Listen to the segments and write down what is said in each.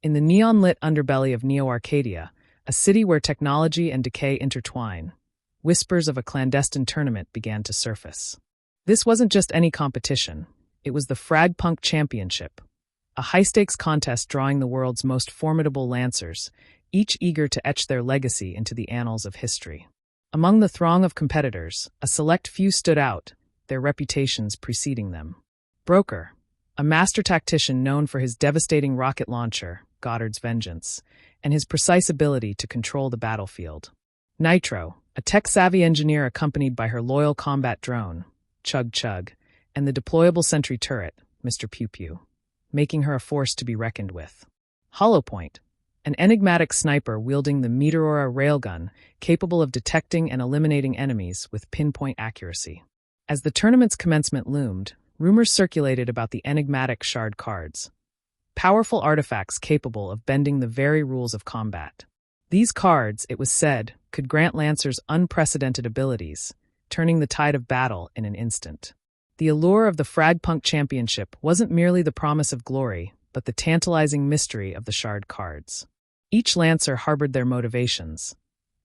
In the neon-lit underbelly of Neo-Arcadia, a city where technology and decay intertwine, whispers of a clandestine tournament began to surface. This wasn't just any competition. It was the FragPunk Championship, a high-stakes contest drawing the world's most formidable lancers, each eager to etch their legacy into the annals of history. Among the throng of competitors, a select few stood out, their reputations preceding them. Broker, a master tactician known for his devastating rocket launcher, Goddard's Vengeance, and his precise ability to control the battlefield. Nitro, a tech-savvy engineer accompanied by her loyal combat drone, Chug Chug, and the deployable sentry turret, Mr. Pew Pew, making her a force to be reckoned with. Hollowpoint, an enigmatic sniper wielding the Meteora railgun, capable of detecting and eliminating enemies with pinpoint accuracy. As the tournament's commencement loomed, rumors circulated about the enigmatic shard cards, powerful artifacts capable of bending the very rules of combat. These cards, it was said, could grant Lancers unprecedented abilities, turning the tide of battle in an instant. The allure of the FragPunk Championship wasn't merely the promise of glory, but the tantalizing mystery of the shard cards. Each Lancer harbored their motivations.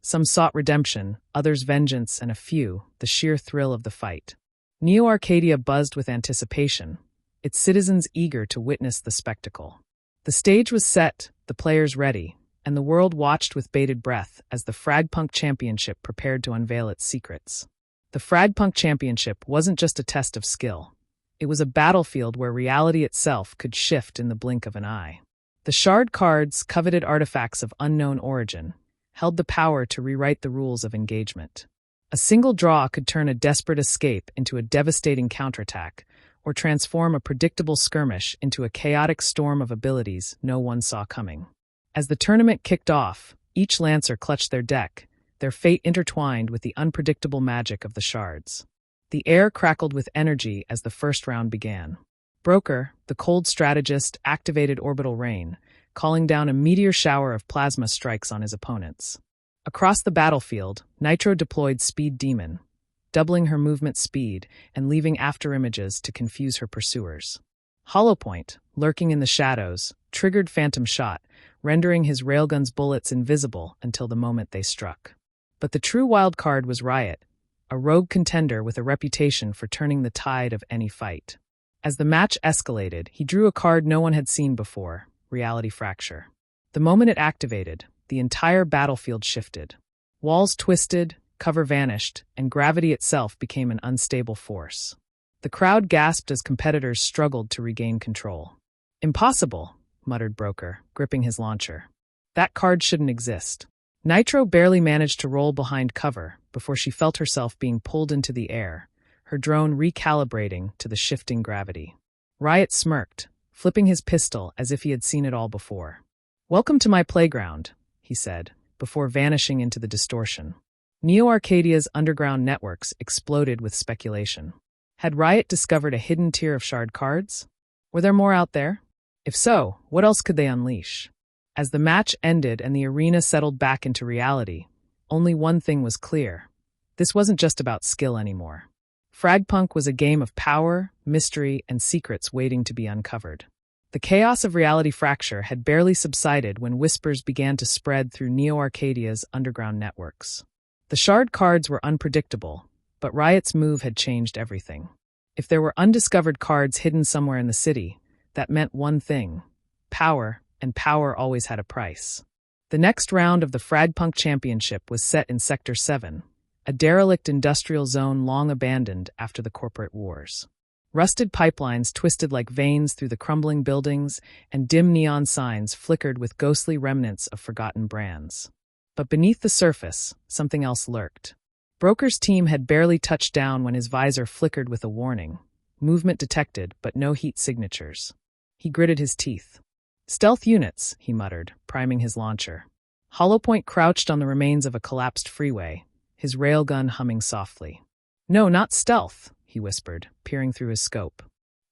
Some sought redemption, others vengeance, and a few, the sheer thrill of the fight. Neo-Arcadia buzzed with anticipation, its citizens eager to witness the spectacle. The stage was set, the players ready, and the world watched with bated breath as the FragPunk Championship prepared to unveil its secrets. The FragPunk Championship wasn't just a test of skill. It was a battlefield where reality itself could shift in the blink of an eye. The shard cards, coveted artifacts of unknown origin, held the power to rewrite the rules of engagement. A single draw could turn a desperate escape into a devastating counterattack, or transform a predictable skirmish into a chaotic storm of abilities no one saw coming. As the tournament kicked off, each Lancer clutched their deck, their fate intertwined with the unpredictable magic of the shards. The air crackled with energy as the first round began. Broker, the cold strategist, activated Orbital Rain, calling down a meteor shower of plasma strikes on his opponents. Across the battlefield, Nitro deployed Speed Demon, doubling her movement speed and leaving afterimages to confuse her pursuers. Hollowpoint, lurking in the shadows, triggered Phantom Shot, rendering his railgun's bullets invisible until the moment they struck. But the true wild card was Riot, a rogue contender with a reputation for turning the tide of any fight. As the match escalated, he drew a card no one had seen before, Reality Fracture. The moment it activated, the entire battlefield shifted. Walls twisted, cover vanished, and gravity itself became an unstable force. The crowd gasped as competitors struggled to regain control. "Impossible," muttered Broker, gripping his launcher. "That card shouldn't exist." Nitro barely managed to roll behind cover before she felt herself being pulled into the air, her drone recalibrating to the shifting gravity. Riot smirked, flipping his pistol as if he had seen it all before. "Welcome to my playground," he said, before vanishing into the distortion. Neo-Arcadia's underground networks exploded with speculation. Had Riot discovered a hidden tier of shard cards? Were there more out there? If so, what else could they unleash? As the match ended and the arena settled back into reality, only one thing was clear. This wasn't just about skill anymore. FragPunk was a game of power, mystery, and secrets waiting to be uncovered. The chaos of Reality Fracture had barely subsided when whispers began to spread through Neo-Arcadia's underground networks. The shard cards were unpredictable, but Riot's move had changed everything. If there were undiscovered cards hidden somewhere in the city, that meant one thing: power, and power always had a price. The next round of the FragPunk Championship was set in Sector 7, a derelict industrial zone long abandoned after the corporate wars. Rusted pipelines twisted like veins through the crumbling buildings, and dim neon signs flickered with ghostly remnants of forgotten brands. But beneath the surface, something else lurked. Broker's team had barely touched down when his visor flickered with a warning. Movement detected, but no heat signatures. He gritted his teeth. "Stealth units," he muttered, priming his launcher. Hollowpoint crouched on the remains of a collapsed freeway, his railgun humming softly. "No, not stealth," he whispered, peering through his scope.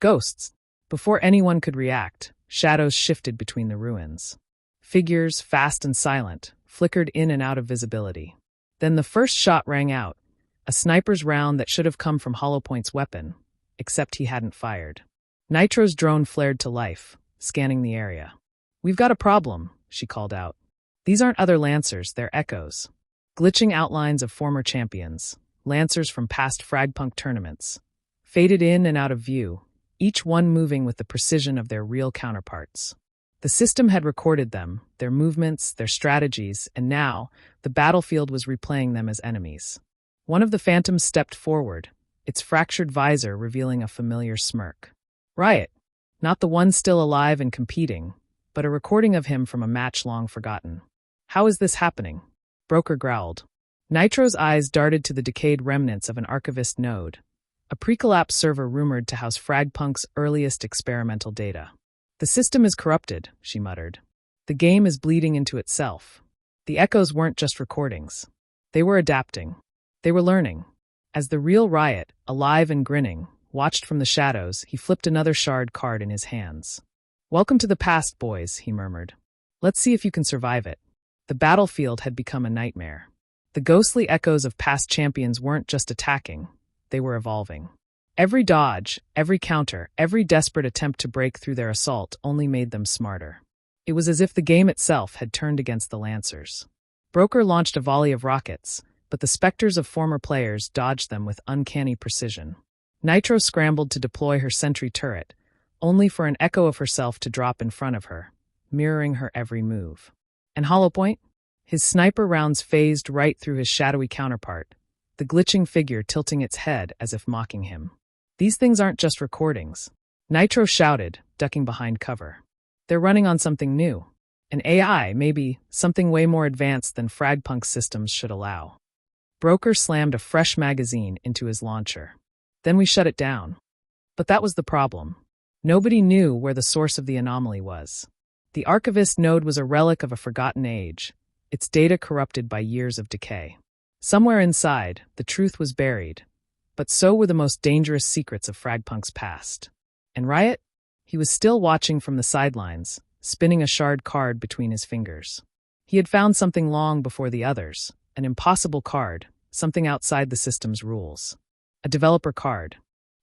"Ghosts." Before anyone could react, shadows shifted between the ruins. Figures, fast and silent, flickered in and out of visibility. Then the first shot rang out, a sniper's round that should have come from Hollowpoint's weapon, except he hadn't fired. Nitro's drone flared to life, scanning the area. "We've got a problem," she called out. "These aren't other Lancers, they're echoes. Glitching outlines of former champions, Lancers from past FragPunk tournaments. Faded in and out of view, each one moving with the precision of their real counterparts. The system had recorded them, their movements, their strategies, and now, the battlefield was replaying them as enemies. One of the phantoms stepped forward, its fractured visor revealing a familiar smirk. Riot. Not the one still alive and competing, but a recording of him from a match long forgotten. "How is this happening?" Broker growled. Nitro's eyes darted to the decayed remnants of an archivist node, a pre-collapse server rumored to house FragPunk's earliest experimental data. "The system is corrupted," she muttered. "The game is bleeding into itself." The echoes weren't just recordings. They were adapting. They were learning. As the real Riot, alive and grinning, watched from the shadows, he flipped another shard card in his hands. "Welcome to the past, boys," he murmured. "Let's see if you can survive it." The battlefield had become a nightmare. The ghostly echoes of past champions weren't just attacking, they were evolving. Every dodge, every counter, every desperate attempt to break through their assault only made them smarter. It was as if the game itself had turned against the Lancers. Broker launched a volley of rockets, but the specters of former players dodged them with uncanny precision. Nitro scrambled to deploy her sentry turret, only for an echo of herself to drop in front of her, mirroring her every move. And Hollowpoint? His sniper rounds phased right through his shadowy counterpart, the glitching figure tilting its head as if mocking him. "These things aren't just recordings," Nitro shouted, ducking behind cover. "They're running on something new. An AI, maybe, something way more advanced than FragPunk's systems should allow." Broker slammed a fresh magazine into his launcher. "Then we shut it down." But that was the problem. Nobody knew where the source of the anomaly was. The archivist node was a relic of a forgotten age, its data corrupted by years of decay. Somewhere inside, the truth was buried, but so were the most dangerous secrets of FragPunk's past. And Riot? He was still watching from the sidelines, spinning a shard card between his fingers. He had found something long before the others, an impossible card, something outside the system's rules. A developer card.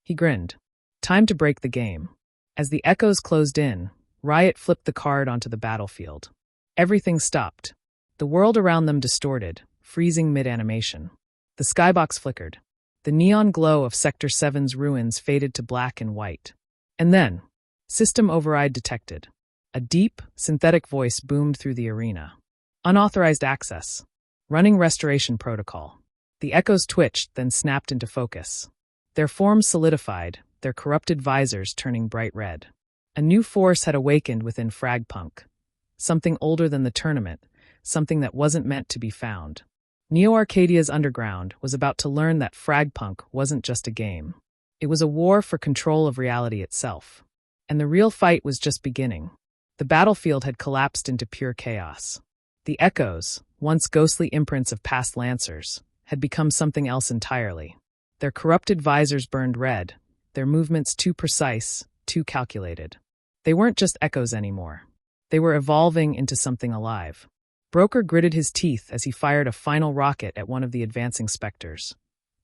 He grinned. Time to break the game. As the echoes closed in, Riot flipped the card onto the battlefield. Everything stopped. The world around them distorted, freezing mid-animation. The skybox flickered. The neon glow of Sector 7's ruins faded to black and white. And then, system override detected. A deep, synthetic voice boomed through the arena. "Unauthorized access. Running restoration protocol." The echoes twitched, then snapped into focus. Their forms solidified, their corrupted visors turning bright red. A new force had awakened within FragPunk. Something older than the tournament, something that wasn't meant to be found. Neo Arcadia's underground was about to learn that FragPunk wasn't just a game. It was a war for control of reality itself. And the real fight was just beginning. The battlefield had collapsed into pure chaos. The echoes, once ghostly imprints of past Lancers, had become something else entirely. Their corrupted visors burned red, their movements too precise, too calculated. They weren't just echoes anymore. They were evolving into something alive. Broker gritted his teeth as he fired a final rocket at one of the advancing specters,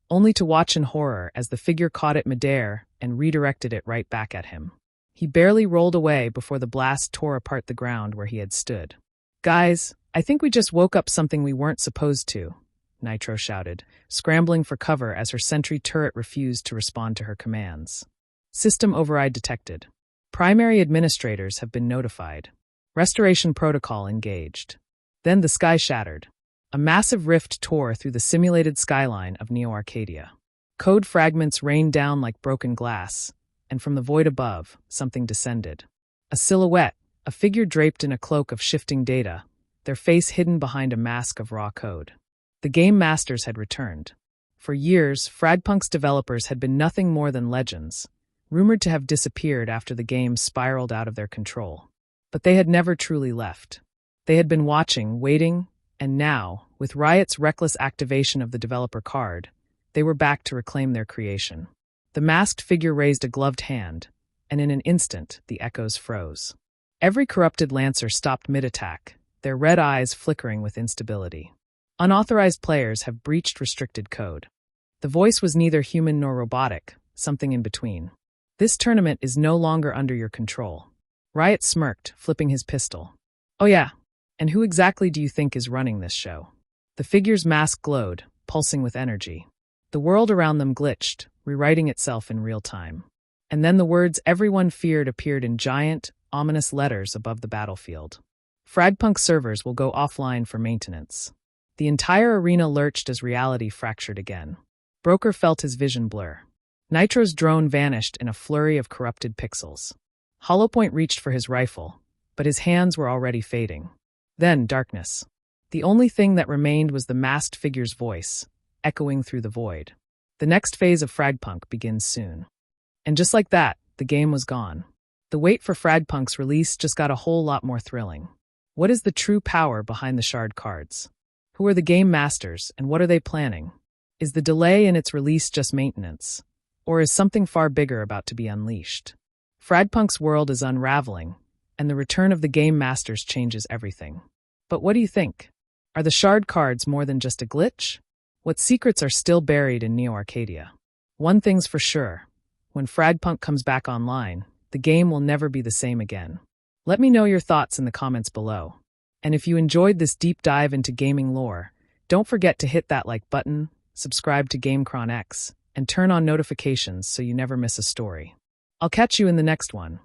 only to watch in horror as the figure caught it midair and redirected it right back at him. He barely rolled away before the blast tore apart the ground where he had stood. "Guys, I think we just woke up something we weren't supposed to," Nitro shouted, scrambling for cover as her sentry turret refused to respond to her commands. "System override detected. Primary administrators have been notified. Restoration protocol engaged." Then the sky shattered. A massive rift tore through the simulated skyline of Neo Arcadia. Code fragments rained down like broken glass, and from the void above, something descended. A silhouette, a figure draped in a cloak of shifting data, their face hidden behind a mask of raw code. The game masters had returned. For years, FragPunk's developers had been nothing more than legends, rumored to have disappeared after the game spiraled out of their control. But they had never truly left. They had been watching, waiting, and now, with Riot's reckless activation of the developer card, they were back to reclaim their creation. The masked figure raised a gloved hand, and in an instant, the echoes froze. Every corrupted Lancer stopped mid-attack, their red eyes flickering with instability. "Unauthorized players have breached restricted code." The voice was neither human nor robotic, something in between. "This tournament is no longer under your control." Riot smirked, flipping his pistol. Oh yeah, and who exactly do you think is running this show? The figure's mask glowed, pulsing with energy. The world around them glitched, rewriting itself in real time. And then the words everyone feared appeared in giant, ominous letters above the battlefield. FragPunk servers will go offline for maintenance. The entire arena lurched as reality fractured again. Broker felt his vision blur. Nitro's drone vanished in a flurry of corrupted pixels. Hollowpoint reached for his rifle, but his hands were already fading. Then darkness. The only thing that remained was the masked figure's voice, echoing through the void. The next phase of FragPunk begins soon. And just like that, the game was gone. The wait for FragPunk's release just got a whole lot more thrilling. What is the true power behind the shard cards? Who are the game masters, and what are they planning? Is the delay in its release just maintenance? Or is something far bigger about to be unleashed? FragPunk's world is unraveling, and the return of the game masters changes everything. But what do you think? Are the shard cards more than just a glitch? What secrets are still buried in Neo Arcadia? One thing's for sure. When FragPunk comes back online, the game will never be the same again. Let me know your thoughts in the comments below. And if you enjoyed this deep dive into gaming lore, don't forget to hit that like button, subscribe to GameCron X, and turn on notifications so you never miss a story. I'll catch you in the next one.